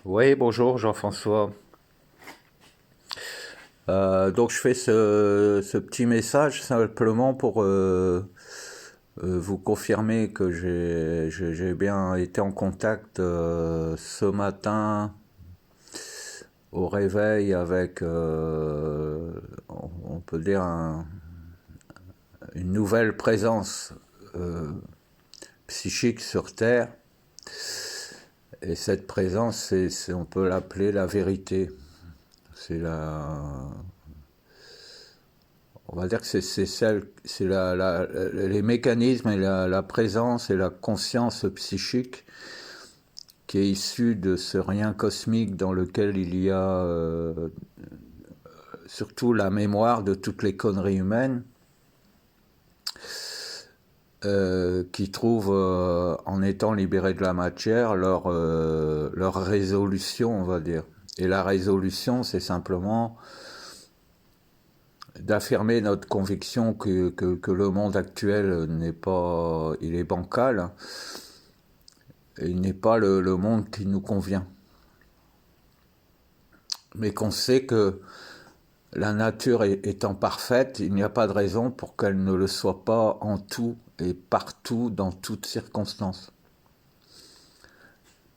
Oui, bonjour Jean-François. Donc je fais ce petit message simplement pour vous confirmer que j'ai bien été en contact ce matin au réveil avec, on peut dire, une nouvelle présence euh, psychique sur Terre. Et cette présence, on peut l'appeler la vérité. C'est la, On va dire que c'est les mécanismes et la présence et la conscience psychique qui est issue de ce rien cosmique dans lequel il y a surtout la mémoire de toutes les conneries humaines qui trouvent, en étant libérés de la matière, leur résolution, on va dire. Et la résolution, c'est simplement d'affirmer notre conviction que le monde actuel n'est pas, il est bancal, et il n'est pas le monde qui nous convient. Mais qu'on sait que la nature étant parfaite, il n'y a pas de raison pour qu'elle ne le soit pas en tout et partout, dans toutes circonstances.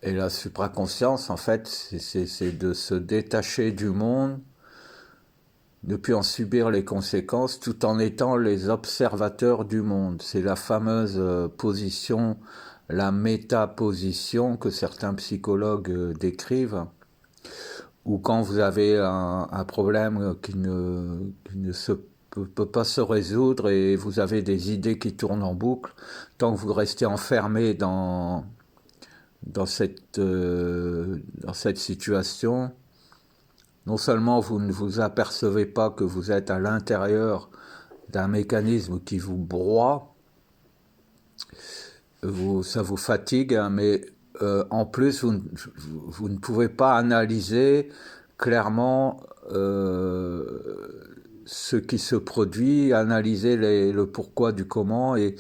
Et la supraconscience, en fait, c'est de se détacher du monde, de plus en subir les conséquences, tout en étant les observateurs du monde. C'est la fameuse position, la métaposition que certains psychologues décrivent, ou quand vous avez un problème qui ne se peut pas se résoudre et vous avez des idées qui tournent en boucle, tant que vous restez enfermé dans cette situation, non seulement vous ne vous apercevez pas que vous êtes à l'intérieur d'un mécanisme qui vous broie, ça vous fatigue, hein, mais en plus, vous ne pouvez pas analyser clairement ce qui se produit, analyser le pourquoi du comment, et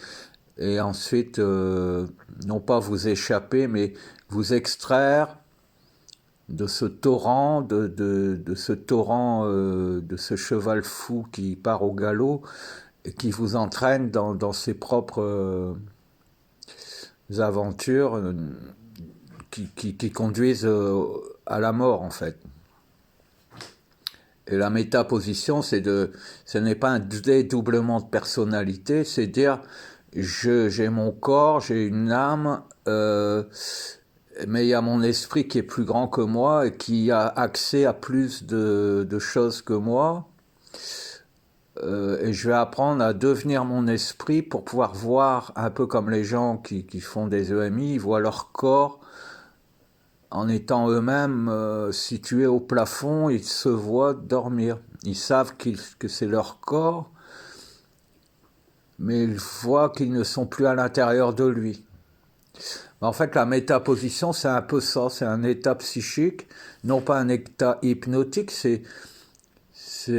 ensuite, non pas vous échapper, mais vous extraire de ce torrent, de ce cheval fou qui part au galop et qui vous entraîne dans ses propres aventures qui conduisent à la mort, en fait. Et la métaposition, ce n'est pas un dédoublement de personnalité, c'est dire j'ai mon corps, j'ai une âme, mais il y a mon esprit qui est plus grand que moi et qui a accès à plus de choses que moi. Et je vais apprendre à devenir mon esprit pour pouvoir voir, un peu comme les gens qui font des EMI, ils voient leur corps en étant eux-mêmes situés au plafond, ils se voient dormir. Ils savent que c'est leur corps, mais ils voient qu'ils ne sont plus à l'intérieur de lui. En fait, la métaposition, c'est un peu ça, c'est un état psychique, non pas un état hypnotique, c'est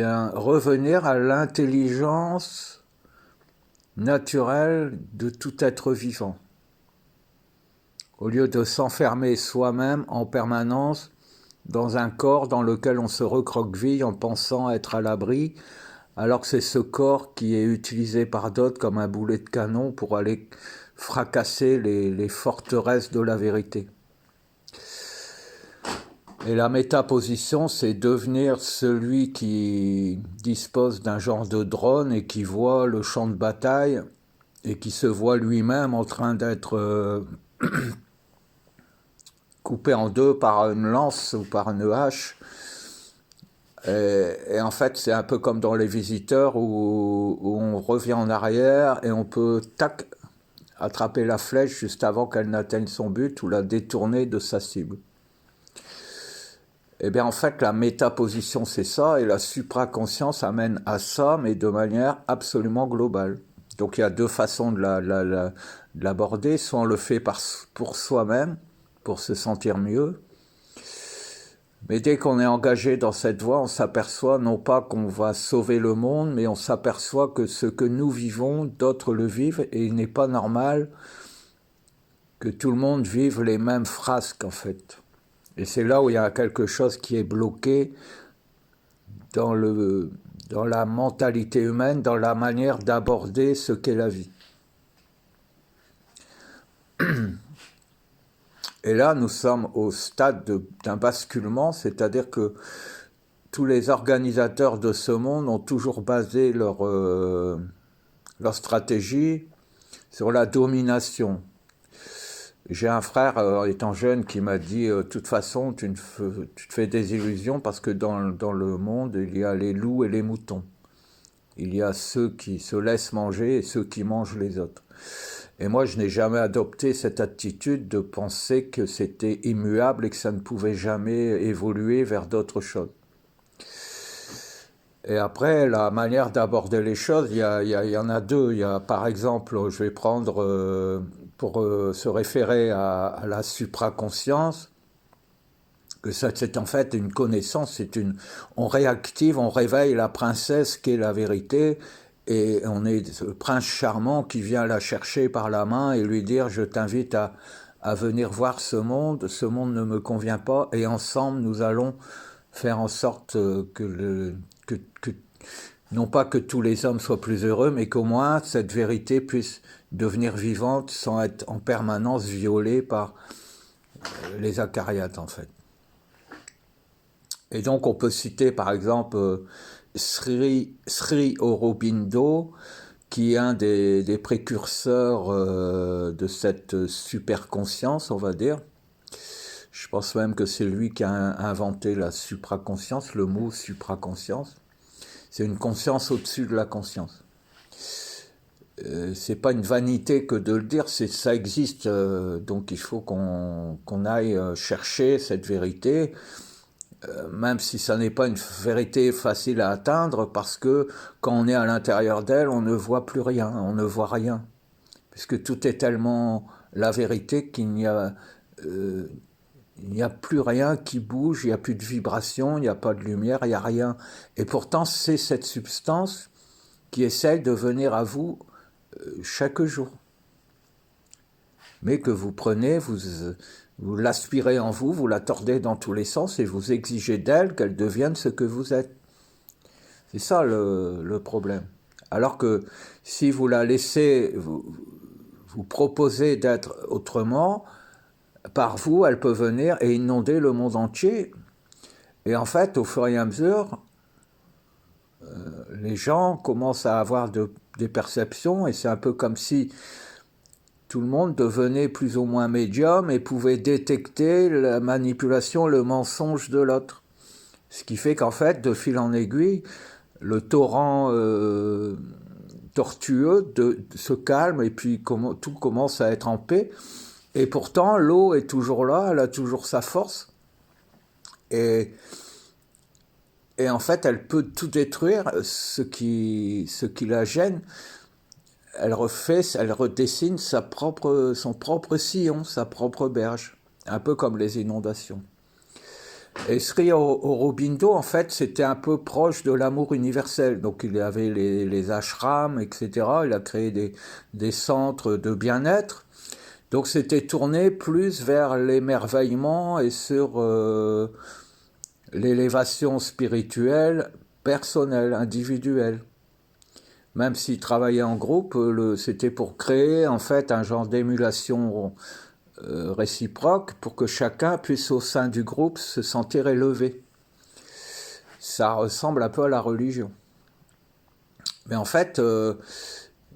un revenir à l'intelligence naturelle de tout être vivant. Au lieu de s'enfermer soi-même en permanence dans un corps dans lequel on se recroqueville en pensant être à l'abri, alors que c'est ce corps qui est utilisé par d'autres comme un boulet de canon pour aller fracasser les forteresses de la vérité. Et la métaposition, c'est devenir celui qui dispose d'un genre de drone et qui voit le champ de bataille et qui se voit lui-même en train d'être coupé en deux par une lance ou par une hache. Et en fait, c'est un peu comme dans Les Visiteurs où on revient en arrière et on peut, tac, attraper la flèche juste avant qu'elle n'atteigne son but ou la détourner de sa cible. Eh bien, en fait, la métaposition, c'est ça, et la supraconscience amène à ça, mais de manière absolument globale. Donc, il y a deux façons de l'aborder. Soit on le fait pour soi-même, pour se sentir mieux, mais dès qu'on est engagé dans cette voie, on s'aperçoit non pas qu'on va sauver le monde, mais on s'aperçoit que ce que nous vivons, d'autres le vivent, et il n'est pas normal que tout le monde vive les mêmes frasques, en fait. Et c'est là où il y a quelque chose qui est bloqué dans dans la mentalité humaine, dans la manière d'aborder ce qu'est la vie. Et là, nous sommes au stade d'un basculement, c'est-à-dire que tous les organisateurs de ce monde ont toujours basé leur stratégie sur la domination. J'ai un frère, étant jeune, qui m'a dit de toute façon, tu te fais des illusions parce que dans le monde, il y a les loups et les moutons. Il y a ceux qui se laissent manger et ceux qui mangent les autres. Et moi, je n'ai jamais adopté cette attitude de penser que c'était immuable et que ça ne pouvait jamais évoluer vers d'autres choses. Et après, la manière d'aborder les choses, il y en a deux. Il y a, par exemple, je vais prendre, pour se référer à la supraconscience, que ça, c'est en fait une connaissance, on réactive, on réveille la princesse qui est la vérité, et on est le prince charmant qui vient la chercher par la main et lui dire je t'invite à venir voir ce monde ne me convient pas, et ensemble nous allons faire en sorte que non pas que tous les hommes soient plus heureux, mais qu'au moins cette vérité puisse devenir vivante sans être en permanence violée par les acariates en fait. Et donc on peut citer par exemple Sri Aurobindo, qui est un des précurseurs de cette super conscience, on va dire. Je pense même que c'est lui qui a inventé la supraconscience, le mot supraconscience. C'est une conscience au-dessus de la conscience. C'est pas une vanité que de le dire, ça existe, donc il faut qu'on aille chercher cette vérité, même si ça n'est pas une vérité facile à atteindre, parce que quand on est à l'intérieur d'elle, on ne voit plus rien, on ne voit rien, puisque tout est tellement la vérité qu'il n'y a plus rien qui bouge, il n'y a plus de vibration, il n'y a pas de lumière, il n'y a rien. Et pourtant, c'est cette substance qui essaye de venir à vous chaque jour. Mais que vous prenez, vous l'aspirez en vous, vous la tordez dans tous les sens et vous exigez d'elle qu'elle devienne ce que vous êtes. C'est ça le problème. Alors que si vous la laissez, vous proposez d'être autrement, par vous, elle peut venir et inonder le monde entier. Et en fait, au fur et à mesure, les gens commencent à avoir des perceptions, et c'est un peu comme si tout le monde devenait plus ou moins médium et pouvait détecter la manipulation, le mensonge de l'autre. Ce qui fait qu'en fait, de fil en aiguille, le torrent tortueux se calme et puis tout commence à être en paix. Et pourtant, l'eau est toujours là, elle a toujours sa force. Et en fait, elle peut tout détruire, ce qui la gêne. Elle redessine son propre sillon, sa propre berge, un peu comme les inondations. Et Sri Aurobindo, en fait, c'était un peu proche de l'amour universel. Donc il y avait les ashrams, etc. Il a créé des centres de bien-être. Donc c'était tourné plus vers l'émerveillement et sur l'élévation spirituelle, personnelle, individuelle. Même s'il travaillait en groupe, c'était pour créer en fait un genre d'émulation réciproque pour que chacun puisse au sein du groupe se sentir élevé. Ça ressemble un peu à la religion. Mais en fait,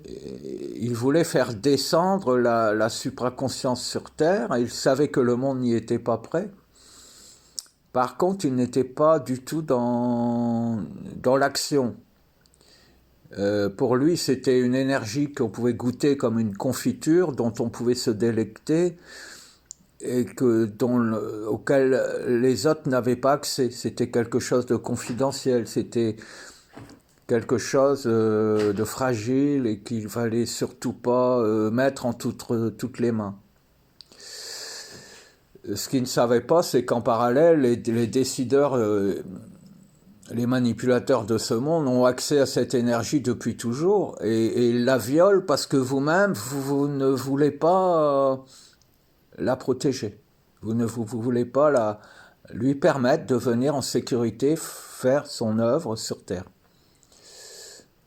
il voulait faire descendre la supraconscience sur Terre, et il savait que le monde n'y était pas prêt. Par contre, il n'était pas du tout dans l'action. Pour lui, c'était une énergie qu'on pouvait goûter comme une confiture, dont on pouvait se délecter, et auquel les autres n'avaient pas accès. C'était quelque chose de confidentiel, c'était quelque chose de fragile et qu'il fallait surtout pas mettre en toutes les mains. Ce qu'il ne savait pas, c'est qu'en parallèle, les décideurs, les manipulateurs de ce monde ont accès à cette énergie depuis toujours, et ils la violent parce que vous-même, vous ne voulez pas la protéger. Vous voulez pas lui permettre de venir en sécurité faire son œuvre sur Terre.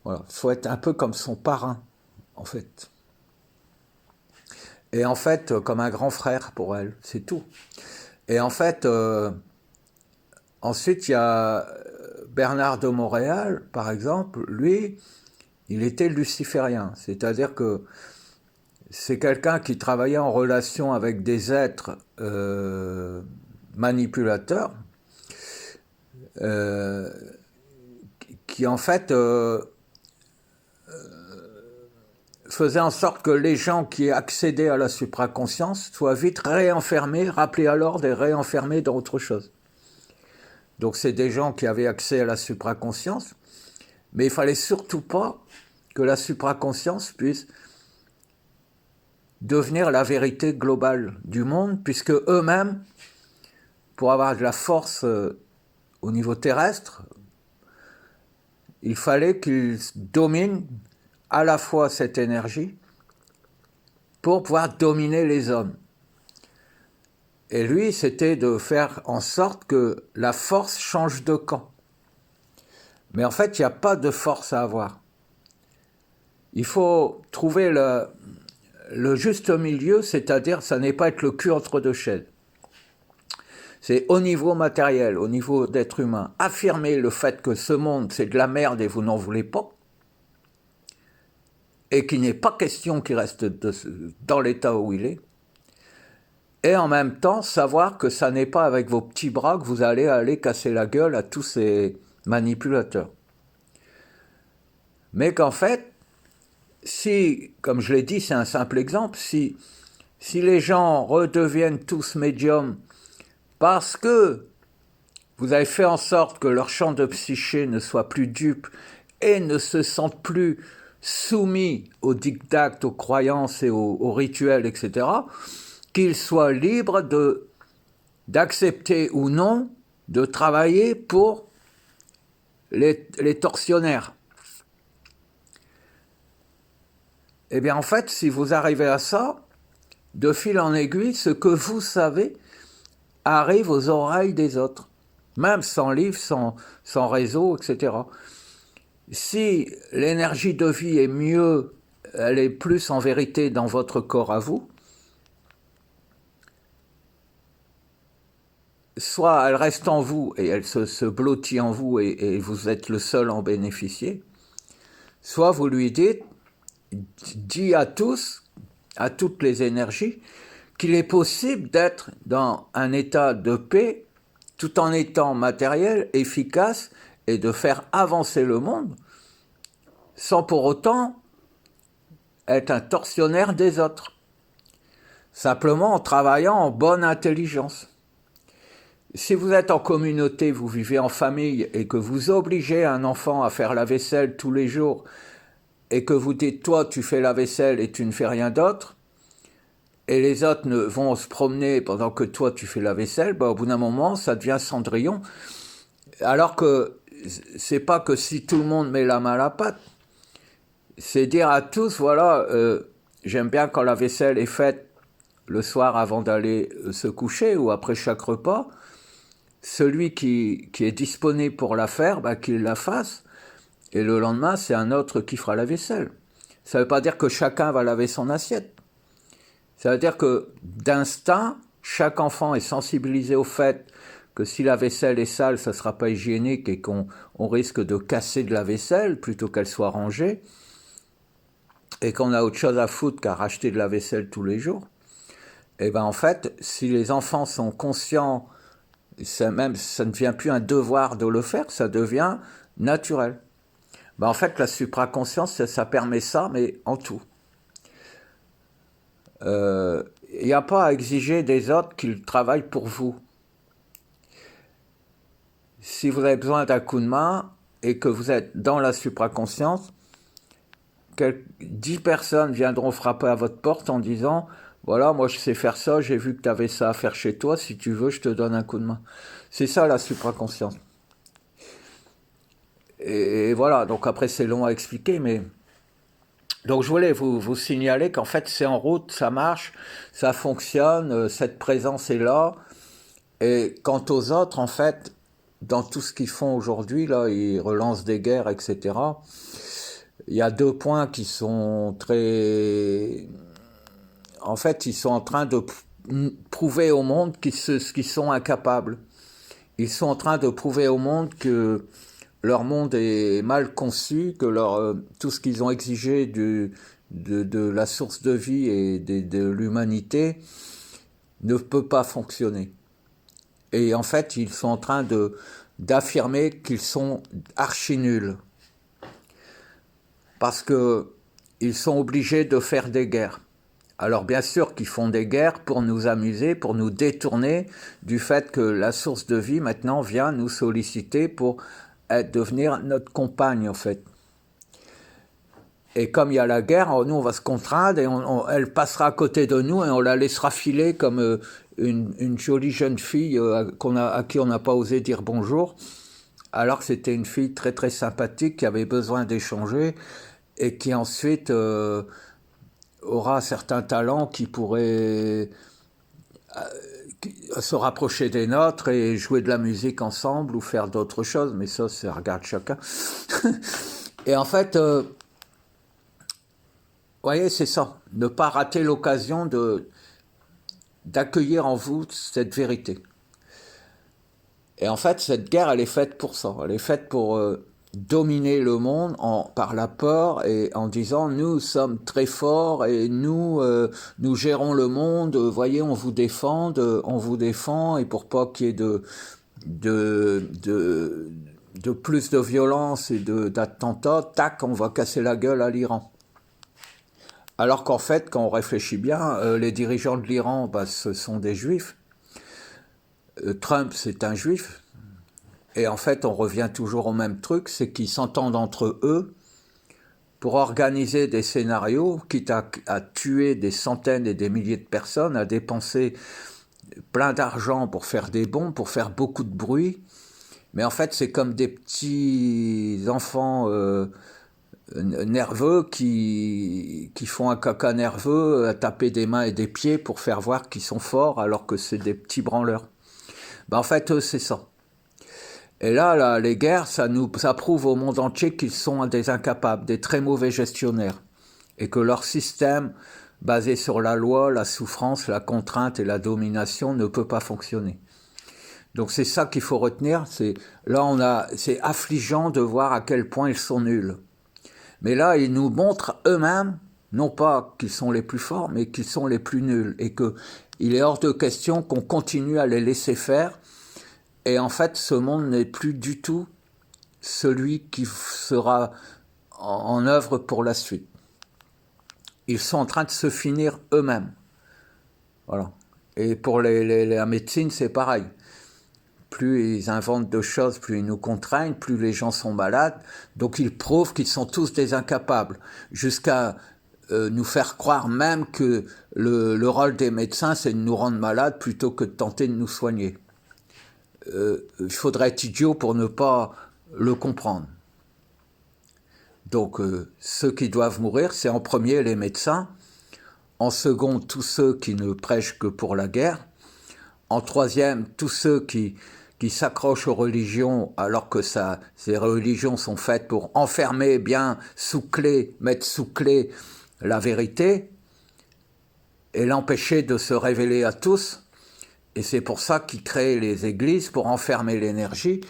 Voilà, il faut être un peu comme son parrain, en fait. Et en fait, comme un grand frère pour elle, c'est tout. Et en fait, ensuite, il y a Bernard de Montréal, par exemple, lui, il était luciférien. C'est-à-dire que c'est quelqu'un qui travaillait en relation avec des êtres manipulateurs, euh, qui en fait faisait en sorte que les gens qui accédaient à la supraconscience soient vite réenfermés, rappelés à l'ordre et réenfermés dans autre chose. Donc c'est des gens qui avaient accès à la supraconscience, mais il fallait surtout pas que la supraconscience puisse devenir la vérité globale du monde, puisque eux-mêmes, pour avoir de la force au niveau terrestre, il fallait qu'ils dominent à la fois cette énergie pour pouvoir dominer les hommes. Et lui, c'était de faire en sorte que la force change de camp. Mais en fait, il n'y a pas de force à avoir. Il faut trouver le juste milieu, c'est-à-dire, ça n'est pas être le cul entre deux chaises. C'est au niveau matériel, au niveau d'être humain, affirmer le fait que ce monde, c'est de la merde et vous n'en voulez pas, et qu'il n'est pas question qu'il reste dans l'état où il est, et en même temps savoir que ça n'est pas avec vos petits bras que vous allez aller casser la gueule à tous ces manipulateurs. Mais qu'en fait, si, comme je l'ai dit, c'est un simple exemple, si les gens redeviennent tous médiums parce que vous avez fait en sorte que leur champ de psyché ne soit plus dupe et ne se sentent plus soumis aux diktats, aux croyances et aux rituels, etc., qu'ils soient libres d'accepter ou non de travailler pour les tortionnaires. Eh bien, en fait, si vous arrivez à ça, de fil en aiguille, ce que vous savez arrive aux oreilles des autres, même sans livre, sans réseau, etc. Si l'énergie de vie est mieux, elle est plus en vérité dans votre corps à vous, soit elle reste en vous et elle se blottit en vous et vous êtes le seul à en bénéficier, soit vous lui dites, dit à tous, à toutes les énergies, qu'il est possible d'être dans un état de paix tout en étant matériel, efficace et de faire avancer le monde sans pour autant être un tortionnaire des autres. Simplement en travaillant en bonne intelligence. Si vous êtes en communauté, vous vivez en famille et que vous obligez un enfant à faire la vaisselle tous les jours et que vous dites, toi, tu fais la vaisselle et tu ne fais rien d'autre, et les autres vont se promener pendant que toi, tu fais la vaisselle, au bout d'un moment, ça devient Cendrillon. Alors que c'est pas que si tout le monde met la main à la pâte, c'est dire à tous, voilà, j'aime bien quand la vaisselle est faite le soir avant d'aller se coucher ou après chaque repas, celui qui est disponible pour la faire, qu'il la fasse, et le lendemain, c'est un autre qui fera la vaisselle. Ça ne veut pas dire que chacun va laver son assiette. Ça veut dire que d'instinct, chaque enfant est sensibilisé au fait que si la vaisselle est sale, ça ne sera pas hygiénique et qu'on risque de casser de la vaisselle plutôt qu'elle soit rangée, et qu'on a autre chose à foutre qu'à racheter de la vaisselle tous les jours. Et bien en fait, si les enfants sont conscients, ça ne devient plus un devoir de le faire, ça devient naturel. En fait, la supraconscience, ça permet ça, mais en tout. Il n'y a pas à exiger des autres qu'ils travaillent pour vous. Si vous avez besoin d'un coup de main et que vous êtes dans la supraconscience, 10 personnes viendront frapper à votre porte en disant « Voilà, moi je sais faire ça, j'ai vu que tu avais ça à faire chez toi, si tu veux, je te donne un coup de main. » C'est ça la supraconscience. Et voilà, donc après c'est long à expliquer, mais Donc je voulais vous signaler qu'en fait c'est en route, ça marche, ça fonctionne, cette présence est là. Et quant aux autres, en fait, dans tout ce qu'ils font aujourd'hui, là, ils relancent des guerres, etc. Il y a deux points qui sont très... En fait, ils sont en train de prouver au monde qu'ils sont incapables. Ils sont en train de prouver au monde que leur monde est mal conçu, que tout ce qu'ils ont exigé de la source de vie et de l'humanité ne peut pas fonctionner. Et en fait, ils sont en train d'affirmer qu'ils sont archi nuls. Parce que ils sont obligés de faire des guerres. Alors bien sûr qu'ils font des guerres pour nous amuser, pour nous détourner du fait que la source de vie maintenant vient nous solliciter pour devenir notre compagne en fait. Et comme il y a la guerre, nous on va se contraindre et elle passera à côté de nous et on la laissera filer comme une jolie jeune fille à qui on n'a pas osé dire bonjour, alors que c'était une fille très très sympathique qui avait besoin d'échanger et qui ensuite aura certains talents qui pourraient se rapprocher des nôtres et jouer de la musique ensemble ou faire d'autres choses, mais ça regarde chacun. Et en fait, vous voyez, c'est ça, ne pas rater l'occasion d'accueillir en vous cette vérité. Et en fait, cette guerre, elle est faite pour ça. Elle est faite pour dominer le monde par la peur et en disant nous sommes très forts et nous gérons le monde. Voyez, on vous défend et pour pas qu'il y ait de plus de violence et d'attentats, tac, on va casser la gueule à l'Iran. Alors qu'en fait, quand on réfléchit bien, les dirigeants de l'Iran, ce sont des juifs. Trump, c'est un juif. Et en fait, on revient toujours au même truc, c'est qu'ils s'entendent entre eux pour organiser des scénarios, quitte à tuer des centaines et des milliers de personnes, à dépenser plein d'argent pour faire des bombes, pour faire beaucoup de bruit. Mais en fait, c'est comme des petits enfants nerveux qui font un caca nerveux, à taper des mains et des pieds pour faire voir qu'ils sont forts, alors que c'est des petits branleurs. En fait, eux, c'est ça. Et là, les guerres, ça prouve au monde entier qu'ils sont des incapables, des très mauvais gestionnaires. Et que leur système, basé sur la loi, la souffrance, la contrainte et la domination, ne peut pas fonctionner. Donc c'est ça qu'il faut retenir. C'est affligeant de voir à quel point ils sont nuls. Mais là, ils nous montrent eux-mêmes, non pas qu'ils sont les plus forts, mais qu'ils sont les plus nuls. Et qu'il est hors de question qu'on continue à les laisser faire. Et en fait, ce monde n'est plus du tout celui qui sera en œuvre pour la suite. Ils sont en train de se finir eux-mêmes. Voilà. Et pour la médecine, c'est pareil. Plus ils inventent de choses, plus ils nous contraignent, plus les gens sont malades. Donc ils prouvent qu'ils sont tous des incapables. Jusqu'à nous faire croire même que le rôle des médecins, c'est de nous rendre malades plutôt que de tenter de nous soigner. Il faudrait être idiot pour ne pas le comprendre. Donc ceux qui doivent mourir, c'est en premier les médecins, en second tous ceux qui ne prêchent que pour la guerre, en troisième tous ceux qui s'accrochent aux religions alors que ces religions sont faites pour enfermer bien sous clé, mettre sous clé la vérité et l'empêcher de se révéler à tous. Et c'est pour ça qu'ils créent les églises, pour enfermer l'énergie.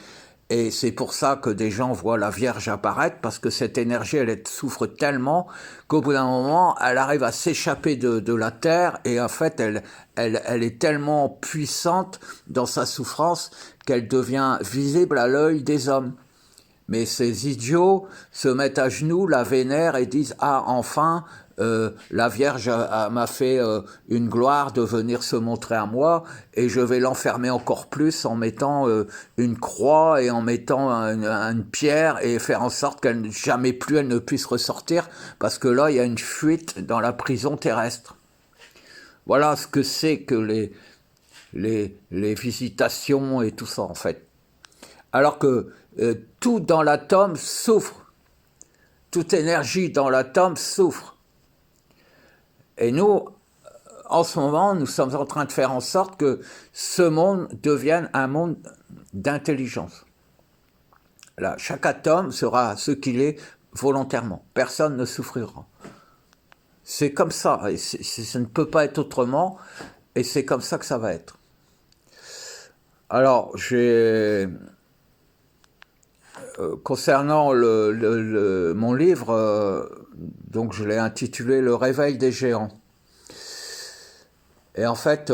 Et c'est pour ça que des gens voient la Vierge apparaître, parce que cette énergie, elle souffre tellement qu'au bout d'un moment, elle arrive à s'échapper de la terre. Et en fait, elle est tellement puissante dans sa souffrance qu'elle devient visible à l'œil des hommes. Mais ces idiots se mettent à genoux, la vénèrent et disent « Ah, enfin, la Vierge m'a fait une gloire de venir se montrer à moi et je vais l'enfermer encore plus en mettant une croix et en mettant une pierre et faire en sorte qu'elle jamais plus elle ne puisse ressortir parce que là, il y a une fuite dans la prison terrestre. » Voilà ce que c'est que les visitations et tout ça, en fait. Alors que tout dans l'atome souffre. toute énergie dans l'atome souffre. Et nous, en ce moment, nous sommes en train de faire en sorte que ce monde devienne un monde d'intelligence. Là, chaque atome sera ce qu'il est volontairement. Personne ne souffrira. C'est comme ça, et ça ne peut pas être autrement, et c'est comme ça que ça va être. Alors, concernant mon livre, donc je l'ai intitulé « Le réveil des géants ». Et en fait,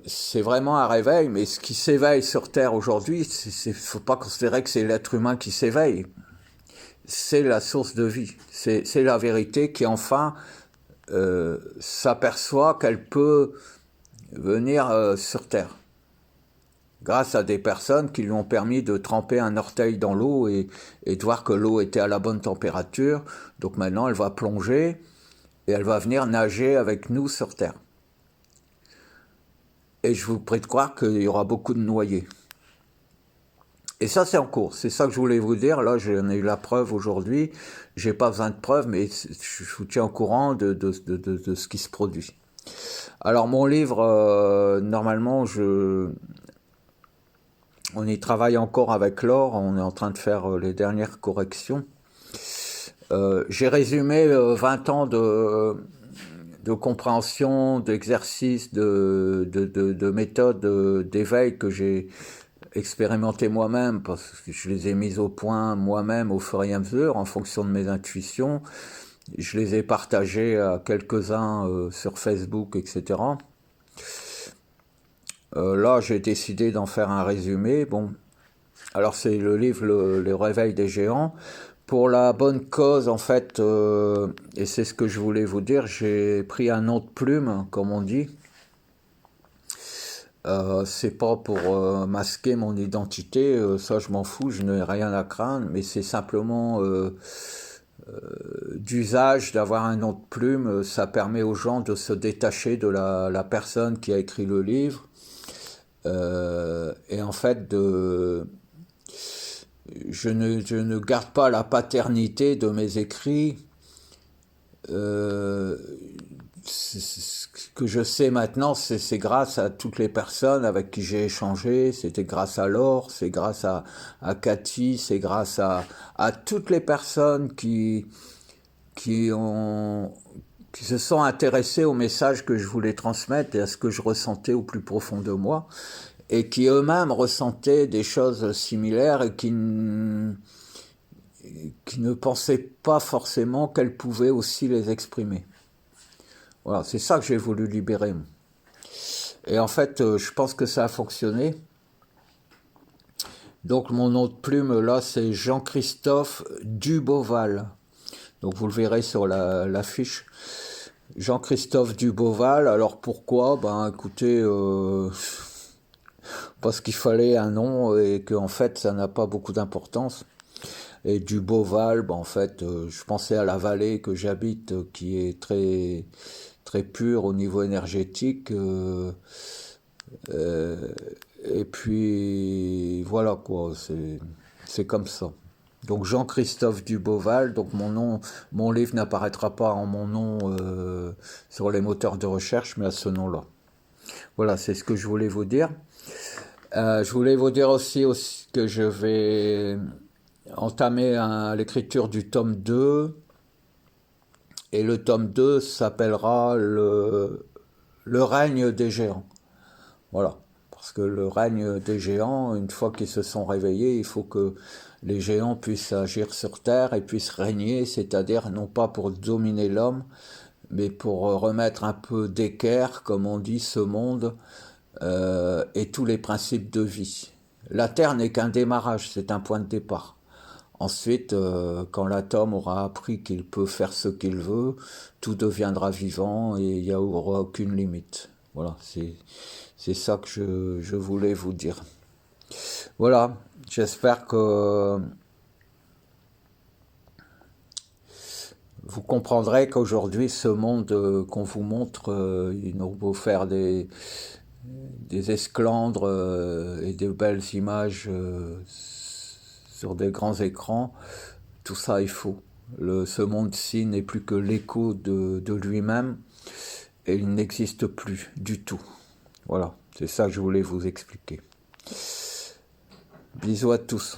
c'est vraiment un réveil, mais ce qui s'éveille sur Terre aujourd'hui, il ne faut pas considérer que c'est l'être humain qui s'éveille. C'est la source de vie, c'est la vérité qui enfin s'aperçoit qu'elle peut venir sur Terre. Grâce à des personnes qui lui ont permis de tremper un orteil dans l'eau et de voir que l'eau était à la bonne température. Donc maintenant, elle va plonger et elle va venir nager avec nous sur Terre. Et je vous prie de croire qu'il y aura beaucoup de noyés. Et ça, c'est en cours. C'est ça que je voulais vous dire. Là, j'en ai eu la preuve aujourd'hui. J'ai pas besoin de preuves, mais je vous tiens au courant de ce qui se produit. Alors, mon livre, normalement, on y travaille encore avec Laure. On est en train de faire les dernières corrections. J'ai résumé 20 ans de compréhension, d'exercice, de méthode d'éveil que j'ai expérimenté moi-même, parce que je les ai mises au point moi-même au fur et à mesure, en fonction de mes intuitions. Je les ai partagées à quelques-uns sur Facebook, etc. Là, j'ai décidé d'en faire un résumé. Bon, alors c'est le livre Le réveil des géants. Pour la bonne cause, en fait, et c'est ce que je voulais vous dire, j'ai pris un nom de plume, comme on dit. C'est pas pour masquer mon identité, ça je m'en fous, je n'ai rien à craindre, mais c'est simplement d'usage d'avoir un nom de plume, ça permet aux gens de se détacher de la personne qui a écrit le livre, et en fait je ne garde pas la paternité de mes écrits. Ce que je sais maintenant, c'est grâce à toutes les personnes avec qui j'ai échangé, c'était grâce à Laure, c'est grâce à Cathy, c'est grâce à toutes les personnes qui se sont intéressées au message que je voulais transmettre et à ce que je ressentais au plus profond de moi, et qui eux-mêmes ressentaient des choses similaires et qui ne pensaient pas forcément qu'elles pouvaient aussi les exprimer. Voilà, c'est ça que j'ai voulu libérer. Et en fait, je pense que ça a fonctionné. Donc mon nom de plume, là, c'est Jean-Christophe Duboval. Donc vous le verrez sur l'affiche. Jean-Christophe Duboval. Alors pourquoi? Ben écoutez, parce qu'il fallait un nom et qu'en fait, ça n'a pas beaucoup d'importance. Et Duboval, ben, en fait, je pensais à la vallée que j'habite, qui est très très pure au niveau énergétique. Et puis voilà quoi, c'est comme ça. Donc Jean-Christophe Duboval, donc mon livre n'apparaîtra pas en mon nom sur les moteurs de recherche, mais à ce nom-là. Voilà, c'est ce que je voulais vous dire. Je voulais vous dire aussi que je vais entamer l'écriture du tome 2. Et le tome 2 s'appellera le règne des géants. Voilà. Parce que le règne des géants, une fois qu'ils se sont réveillés, il faut que les géants puissent agir sur Terre et puissent régner, c'est-à-dire non pas pour dominer l'homme, mais pour remettre un peu d'équerre, comme on dit, ce monde et tous les principes de vie. La Terre n'est qu'un démarrage, c'est un point de départ. Ensuite, quand l'atome aura appris qu'il peut faire ce qu'il veut, tout deviendra vivant et il n'y aura aucune limite. Voilà, c'est ça que je voulais vous dire. Voilà, j'espère que vous comprendrez qu'aujourd'hui, ce monde qu'on vous montre, il nous faut faire des esclandres et de belles images sur des grands écrans. Tout ça est faux. Ce monde-ci n'est plus que l'écho de lui-même et il n'existe plus du tout. Voilà, c'est ça que je voulais vous expliquer. Bisous à tous.